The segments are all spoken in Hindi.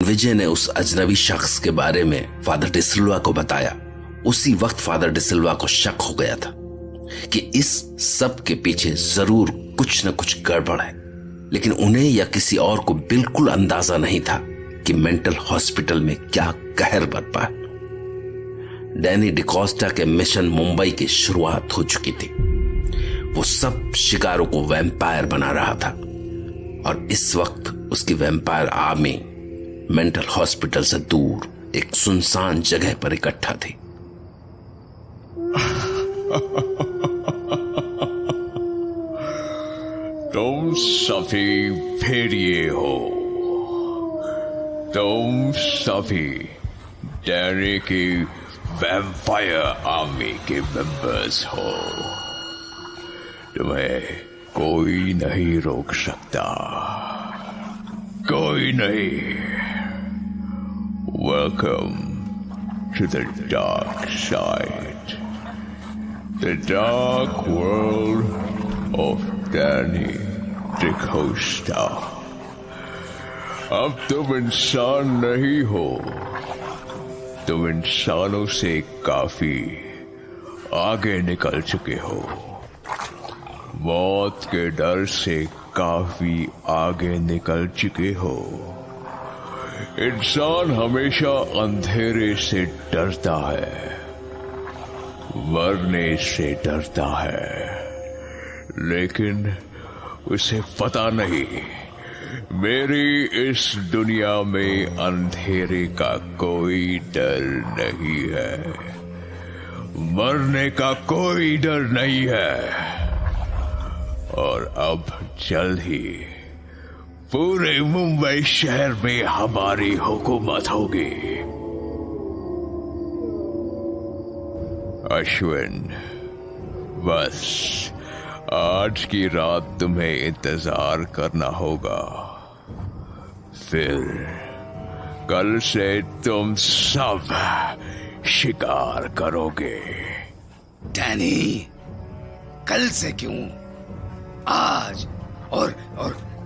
विजय ने उस अजनबी शख्स के बारे में फादर डिसिल्वा को बताया, उसी वक्त फादर डिसिल्वा को शक हो गया था कि इस सब के पीछे जरूर कुछ न कुछ गड़बड़ है। लेकिन उन्हें या किसी और को बिल्कुल अंदाजा नहीं था कि मेंटल हॉस्पिटल में क्या कहर बरपा है। डैनी डिकोस्टा के मिशन मुंबई की शुरुआत हो चुकी थी। वो सब शिकारों को वैम्पायर बना रहा था और इस वक्त उसकी वैम्पायर आर्मी मेंटल हॉस्पिटल से दूर एक सुनसान जगह पर इकट्ठा थी। तुम सभी भेड़िए हो, तुम सभी डैनी की वैम्पायर आर्मी के मेंबर्स हो। तुम्हें कोई नहीं रोक सकता, कोई नहीं। Welcome to the dark side, the dark world of Danny D'Costa. अब तुम इंसान नहीं हो, तुम इंसानों से काफी आगे निकल चुके हो। मौत के डर से काफी आगे निकल चुके हो। इंसान हमेशा अंधेरे से डरता है, मरने से डरता है, लेकिन उसे पता नहीं मेरी इस दुनिया में अंधेरे का कोई डर नहीं है, मरने का कोई डर नहीं है। और अब जल्द ही पूरे मुंबई शहर में हमारी हुकूमत होगी। अश्विन, बस आज की रात तुम्हें इंतजार करना होगा, फिर कल से तुम सब शिकार करोगे। डैनी, कल से क्यों, आज और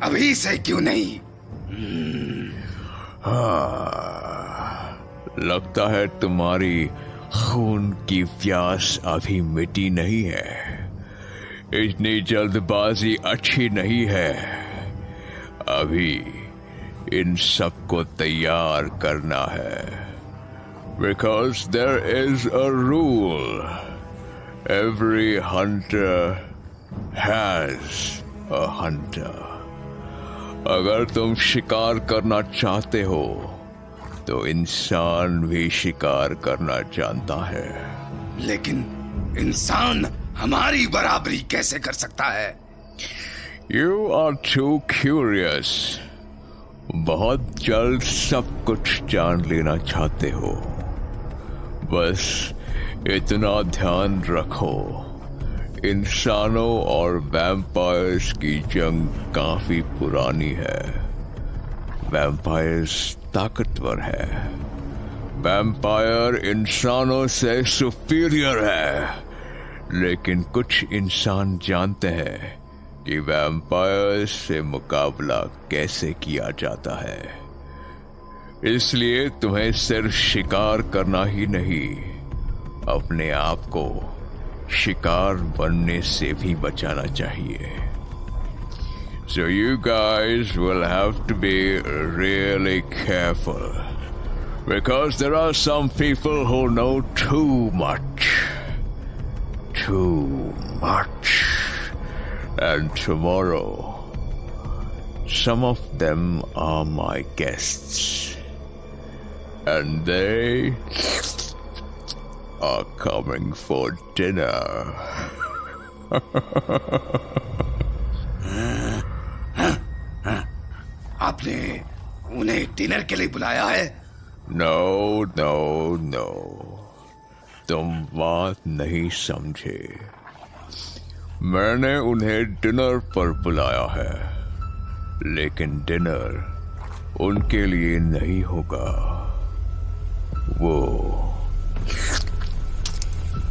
अभी से क्यों नहीं? हाँ, लगता है तुम्हारी खून की प्यास अभी मिटी नहीं है। इतनी जल्दबाजी अच्छी नहीं है। अभी इन सबको तैयार करना है, because there is a rule, every hunter has a hunter. अगर तुम शिकार करना चाहते हो तो इंसान भी शिकार करना जानता है। लेकिन इंसान हमारी बराबरी कैसे कर सकता है? You are too curious. बहुत जल्द सब कुछ जान लेना चाहते हो। बस इतना ध्यान रखो, इंसानों और वैम्पायर्स की जंग काफी पुरानी है। वैम्पायर्स ताकतवर है, वैम्पायर इंसानों से सुपीरियर है, लेकिन कुछ इंसान जानते हैं कि वैम्पायर से मुकाबला कैसे किया जाता है। इसलिए तुम्हें सिर्फ शिकार करना ही नहीं, अपने आप को शिकार बनने से भी बचाना चाहिए। So you guys will have to be really careful, because there are some people who know too much. And tomorrow, some of them are my guests, and they are coming for dinner. आपने उन्हें डिनर के लिए बुलाया है? No, no, no. तुम बात नहीं समझे। मैंने उन्हें डिनर पर बुलाया है, लेकिन डिनर उनके लिए नहीं होगा। वो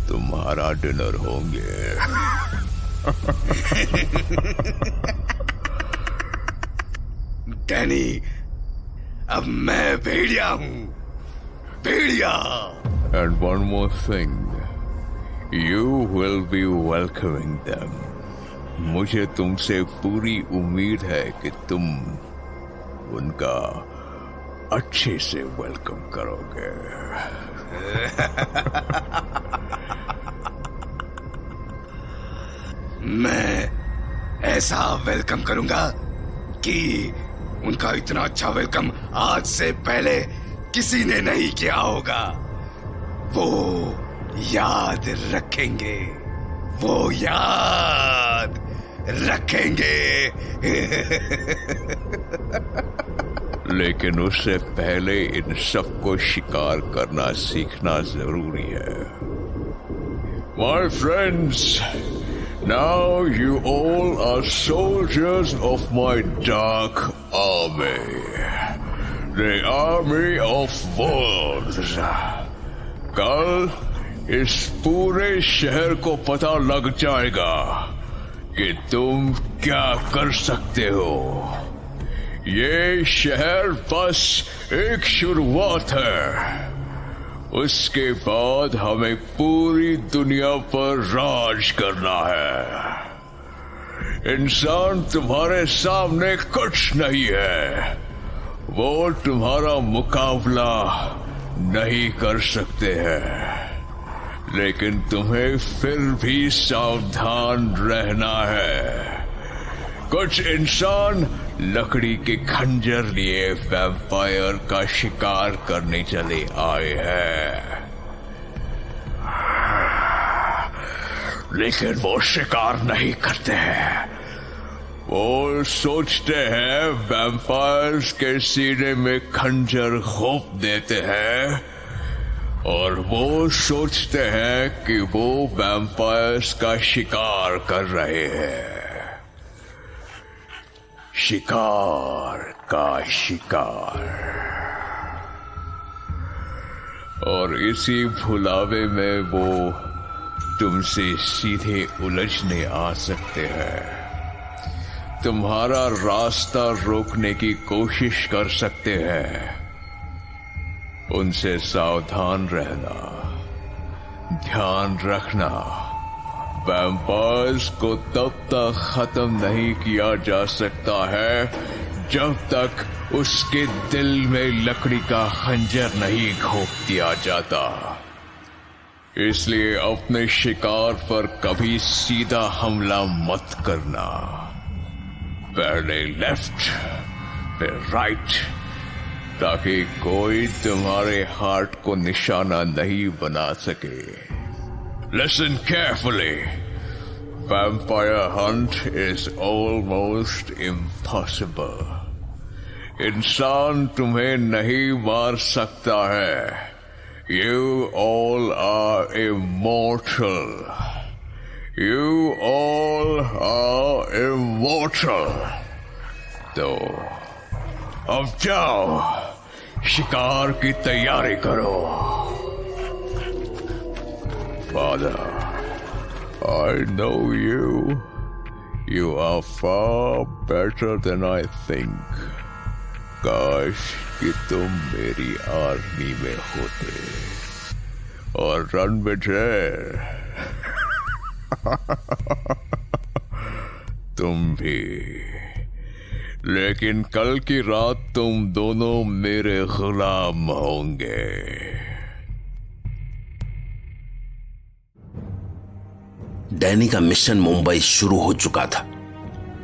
तुम्हारा डिनर होंगे। डैनी, अब मैं भेड़िया हूं, भेड़िया। And one more thing, you will be welcoming them. मुझे तुमसे पूरी उम्मीद है कि तुम उनका अच्छे से वेलकम करोगे। मैं ऐसा वेलकम करूंगा कि उनका इतना अच्छा वेलकम आज से पहले किसी ने नहीं किया होगा। वो याद रखेंगे, वो याद रखेंगे। लेकिन उससे पहले इन सबको शिकार करना सीखना जरूरी है। My friends, now you all are soldiers of my dark army, the army of wolves. कल इस पूरे शहर को पता लग जाएगा कि तुम क्या कर सकते हो। ये शहर बस एक शुरुआत है, उसके बाद हमें पूरी दुनिया पर राज करना है। इंसान तुम्हारे सामने कुछ नहीं है, वो तुम्हारा मुकाबला नहीं कर सकते हैं, लेकिन तुम्हें फिर भी सावधान रहना है। कुछ इंसान लकड़ी के खंजर लिए वैम्पायर का शिकार करने चले आए हैं, लेकिन वो शिकार नहीं करते हैं। वो सोचते हैं वैम्पायर्स के सीने में खंजर घोंप देते हैं, और वो सोचते हैं कि वो वैम्पायर्स का शिकार कर रहे हैं। शिकार का शिकार। और इसी भुलावे में वो तुमसे सीधे उलझने आ सकते हैं, तुम्हारा रास्ता रोकने की कोशिश कर सकते हैं। उनसे सावधान रहना, ध्यान रखना। वैम्पायर्स को तब तक खत्म नहीं किया जा सकता है जब तक उसके दिल में लकड़ी का खंजर नहीं घोंप दिया जाता। इसलिए अपने शिकार पर कभी सीधा हमला मत करना। पहले लेफ्ट फिर राइट, ताकि कोई तुम्हारे हार्ट को निशाना नहीं बना सके। Listen carefully. Vampire hunt is almost impossible. इंसान तुम्हें नहीं मार सकता है। You all are immortal. You all are immortal. तो अब जाओ, शिकार की तैयारी करो। Father, I know you. You are far better than I think. काश कि तुम मेरी आर्मी में होते और रणविजय तुम भी। लेकिन कल की रात तुम दोनों मेरे गुलाम होंगे। डैनी का मिशन मुंबई शुरू हो चुका था,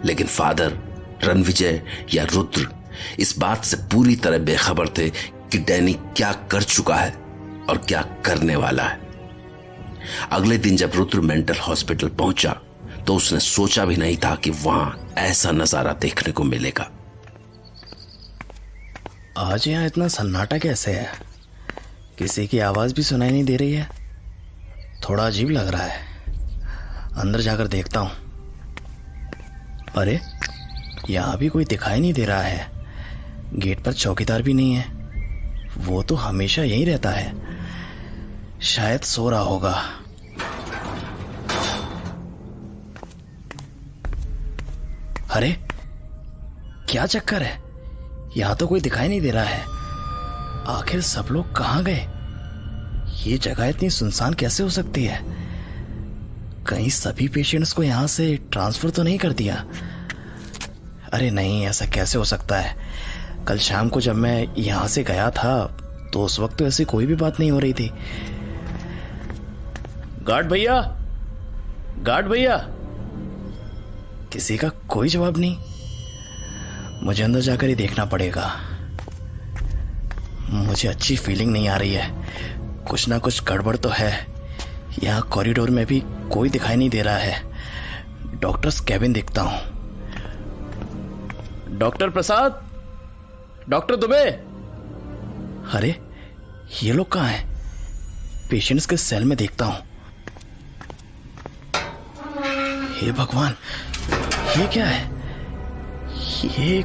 लेकिन फादर, रणविजय या रुद्र इस बात से पूरी तरह बेखबर थे कि डैनी क्या कर चुका है और क्या करने वाला है। अगले दिन जब रुद्र मेंटल हॉस्पिटल पहुंचा तो उसने सोचा भी नहीं था कि वहां ऐसा नजारा देखने को मिलेगा। आज यहाँ इतना सन्नाटा कैसे है? किसी की आवाज भी सुनाई नहीं दे रही है। थोड़ा अजीब लग रहा है। अंदर जाकर देखता हूं। अरे, यहां भी कोई दिखाई नहीं दे रहा है। गेट पर चौकीदार भी नहीं है। वो तो हमेशा यहीं रहता है। शायद सो रहा होगा। अरे, क्या चक्कर है? यहाँ तो कोई दिखाई नहीं दे रहा है। आखिर सब लोग कहाँ गए? ये जगह इतनी सुनसान कैसे हो सकती है? कहीं सभी पेशेंट्स को यहाँ से ट्रांसफर तो नहीं कर दिया? अरे नहीं, ऐसा कैसे हो सकता है? कल शाम को जब मैं यहाँ से गया था तो उस वक्त तो ऐसी कोई भी बात नहीं हो रही थी। गार्ड भैया, गार्ड भैया! किसी का कोई जवाब नहीं। मुझे अंदर जाकर ही देखना पड़ेगा। मुझे अच्छी फीलिंग नहीं आ रही है। कुछ ना कुछ गड़बड़ तो है। यहाँ कॉरिडोर में भी कोई दिखाई नहीं दे रहा है। डॉक्टर्स कैबिन देखता हूँ। डॉक्टर प्रसाद, डॉक्टर दुबे। अरे ये लोग कहाँ हैं? पेशेंट्स के सेल में देखता हूँ। हे भगवान, ये क्या है? ये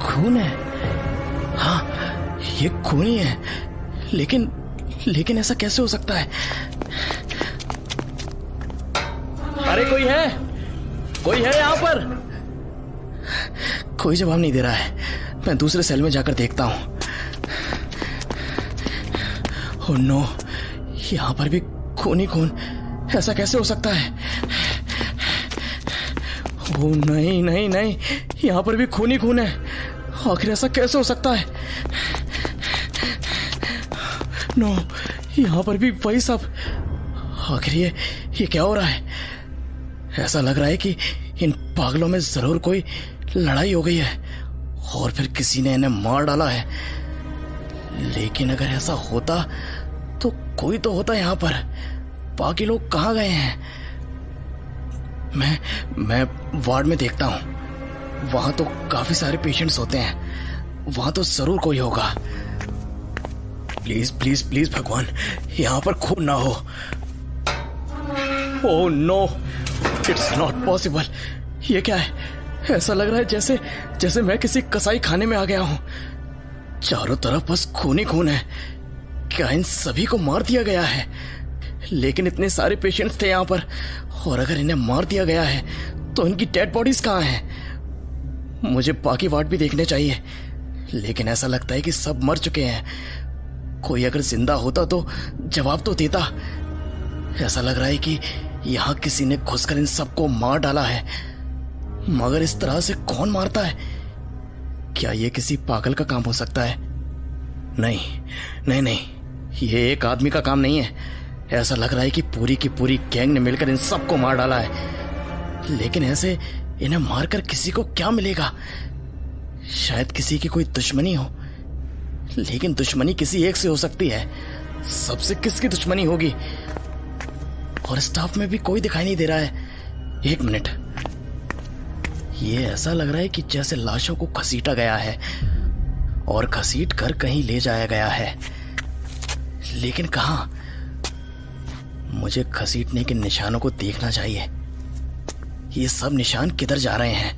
खून है। हाँ, ये खून ही है। लेकिन ऐसा कैसे हो सकता है? अरे कोई है? कोई है यहाँ पर? कोई जवाब नहीं दे रहा है। मैं दूसरे सेल में जाकर देखता हूँ। ओह नो, यहाँ पर भी खून ही खून। ऐसा कैसे हो सकता है? ओह नहीं नहीं नहीं, यहाँ पर भी खून ही खून है। आखिर ऐसा कैसे हो सकता है? नो, यहाँ पर भी वही सब। आखिर ये क्या हो रहा है? ऐसा लग रहा है कि इन पागलों में जरूर कोई लड़ाई हो गई है और फिर किसी ने इन्हें मार डाला है। लेकिन अगर ऐसा होता तो कोई तो होता यहाँ पर। बाकी लोग कहाँ गए हैं? मैं वार्ड में देखता हूँ। वहां तो काफी सारे पेशेंट्स होते हैं। वहां तो जरूर कोई होगा। प्लीज प्लीज प्लीज भगवान, यहाँ पर खून ना हो। Oh no, it's not possible. ये क्या है? ऐसा लग रहा है जैसे मैं किसी कसाई खाने में आ गया हूं। चारों तरफ बस खून ही खून है। क्या इन सभी को मार दिया गया है? लेकिन इतने सारे पेशेंट्स थे यहाँ पर, और अगर इन्हें मार दिया गया है तो इनकी डेड बॉडीज कहाँ हैं? मुझे बाकी वार्ड भी देखने चाहिए, लेकिन ऐसा लगता है कि सब मर चुके हैं। कोई अगर जिंदा होता तो जवाब तो देता। ऐसा लग रहा है कि यहाँ किसी ने घुसकर इन सबको मार डाला है। मगर इस तरह से कौन मारता है? क्या ये किसी पागल का काम हो सकता है? नहीं नहीं नहीं, ये एक आदमी का काम नहीं है। ऐसा लग रहा है कि पूरी की पूरी गैंग ने मिलकर इन सबको मार डाला है। लेकिन ऐसे इन्हें मारकर किसी को क्या मिलेगा? शायद किसी की कोई दुश्मनी हो। लेकिन दुश्मनी किसी एक से हो सकती है, सबसे किसकी दुश्मनी होगी? और स्टाफ में भी कोई दिखाई नहीं दे रहा है। एक मिनट, ये ऐसा लग रहा है कि जैसे लाशों को घसीटा गया है और घसीट कर कहीं ले जाया गया है। लेकिन कहां? मुझे घसीटने के निशानों को देखना चाहिए। ये सब निशान किधर जा रहे हैं?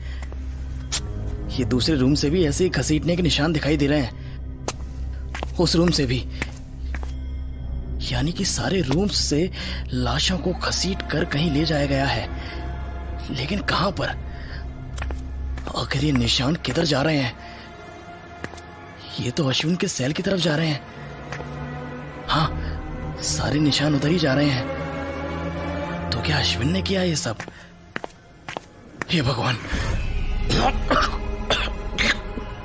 ये दूसरे रूम से भी ऐसे ही घसीटने के निशान दिखाई दे रहे हैं। उस रूम से भी। यानी कि सारे रूम्स से लाशों को घसीट कर कहीं ले जाया गया है। लेकिन कहां पर? आखिर ये निशान किधर जा रहे हैं? ये तो अश्विन के सेल की तरफ जा रहे हैं। हाँ, सारे निशान उधर ही जा रहे हैं। तो क्या अश्विन ने किया ये सब? हे भगवान,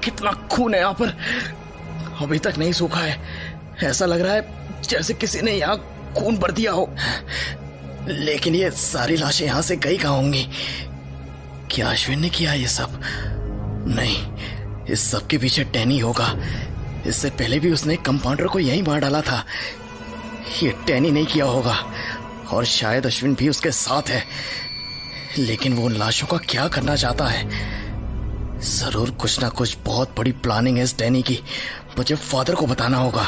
कितना खून है यहाँ पर। अभी तक नहीं सूखा है। ऐसा लग रहा है जैसे किसी ने यहाँ खून भर दिया हो। लेकिन ये सारी लाशें यहाँ से गई कहाँ होंगी? क्या अश्विन ने किया ये सब? नहीं, इस सब के पीछे टैनी होगा। इससे पहले भी उसने कंपाउंडर को यहीं मार डाला था। ये टैनी नहीं किया होगा, और शायद अश्विन भी उसके साथ है। लेकिन वो उन लाशों का क्या करना चाहता है? जरूर कुछ ना कुछ बहुत बड़ी प्लानिंग है इस टैनी की। मुझे फादर को बताना होगा।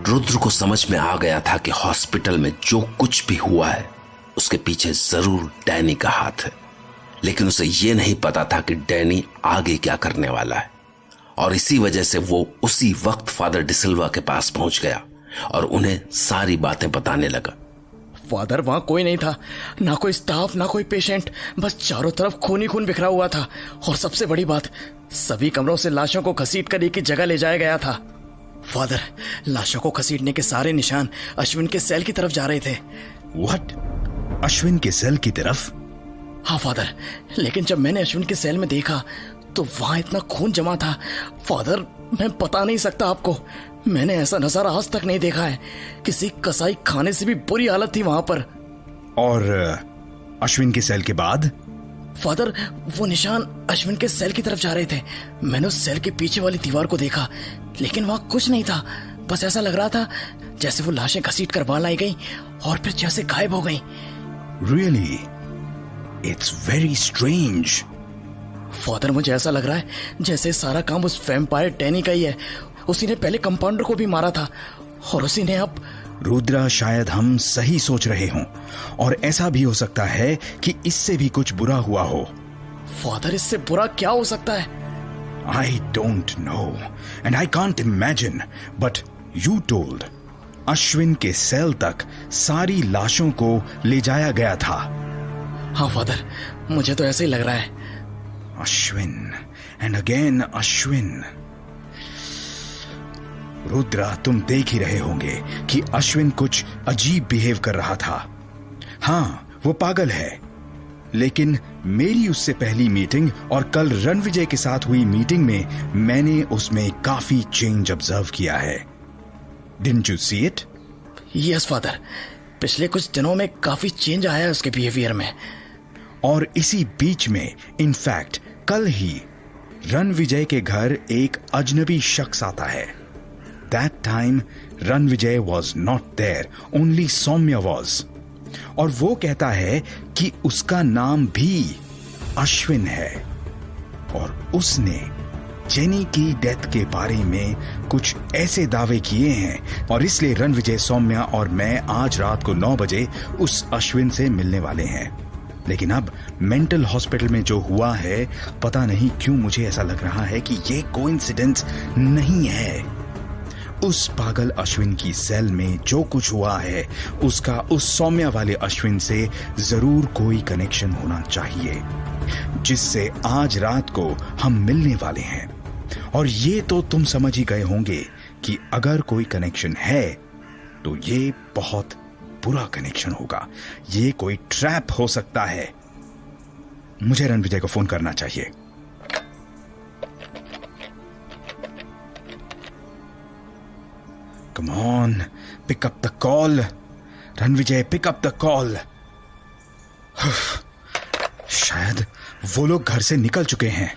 रुद्र को समझ में आ गया था कि हॉस्पिटल में जो कुछ भी हुआ है उसके पीछे जरूर डैनी का हाथ है। लेकिन उसे यह नहीं पता था कि डैनी आगे क्या करने वाला है, और इसी वजह से वो उसी वक्त फादर डिसिल्वा के पास पहुंच गया और उन्हें सारी बातें बताने लगा। फादर वहां कोई नहीं था, ना कोई स्टाफ ना कोई पेशेंट, बस चारों तरफ खून ही खून बिखरा हुआ था। और सबसे बड़ी बात, सभी कमरों से लाशों को घसीट कर एक ही जगह ले जाया गया था। फादर, लाशों को घसीटने के सारे निशान अश्विन के सेल की तरफ जा रहे थे। व्हाट? अश्विन के सेल की तरफ? हाँ फादर, लेकिन जब मैंने अश्विन के सेल में देखा तो वहां इतना खून जमा था फादर, मैं बता नहीं सकता आपको। मैंने ऐसा नजारा आज तक नहीं देखा है। किसी कसाई खाने से भी बुरी हालत थी वहां पर। और अश्विन के सेल के बाद? फादर, वो निशान अश्विन के सेल की तरफ जा रहे थे। मैंने उस सेल के पीछे वाली दीवार को देखा, लेकिन वहां कुछ नहीं था। बस ऐसा लग रहा था जैसे वो लाशें घसीट कर वहां लाई गई और फिर जैसे गायब हो गई। Really? It's very strange. Father, मुझे ऐसा लग रहा है जैसे सारा काम उस वैम्पायर डैनी का ही है। उसी ने पहले कंपाउंडर को भी मारा था और उसी ने अब। रुद्रा, शायद हम सही सोच रहे हों, और ऐसा भी हो सकता है कि इससे भी कुछ बुरा हुआ हो। फादर, इससे बुरा क्या हो सकता है? I don't know and I can't imagine, but you told Ashwin के सेल तक सारी लाशों को ले जाया गया था। हाँ फादर, मुझे तो ऐसे ही लग रहा है। Ashwin and again Ashwin. रुद्रा, तुम देख ही रहे होंगे कि अश्विन कुछ अजीब बिहेव कर रहा था। हाँ, वो पागल है, लेकिन मेरी उससे पहली मीटिंग और कल रणविजय के साथ हुई मीटिंग में मैंने उसमें काफी चेंज ऑब्जर्व किया है। Didn't you see it? Yes father, पिछले कुछ दिनों में काफी चेंज आया है उसके बिहेवियर में। और इसी बीच में इनफैक्ट कल ही रणविजय के घर एक अजनबी शख्स आता है। That time Ranvijay was not there, only Saumya was. और वो कहता है कि उसका नाम भी अश्विन है और उसने जेनी की डेथ के बारे में कुछ ऐसे दावे किए हैं, और इसलिए रणविजय, सौम्या और मैं आज रात को 9 बजे उस अश्विन से मिलने वाले हैं। लेकिन अब मेंटल हॉस्पिटल में जो हुआ है, पता नहीं क्यों मुझे ऐसा लग रहा है कि ये कोइंसिडेंस नहीं है। उस पागल अश्विन की सेल में जो कुछ हुआ है उसका उस सौम्या वाले अश्विन से जरूर कोई कनेक्शन होना चाहिए, जिससे आज रात को हम मिलने वाले हैं। और ये तो तुम समझ ही गए होंगे कि अगर कोई कनेक्शन है तो ये बहुत बुरा कनेक्शन होगा। ये कोई ट्रैप हो सकता है। मुझे रणविजय को फोन करना चाहिए। Come on, pick up the call. Ranvijay, pick up the call. शायद वो लोग घर से निकल चुके हैं।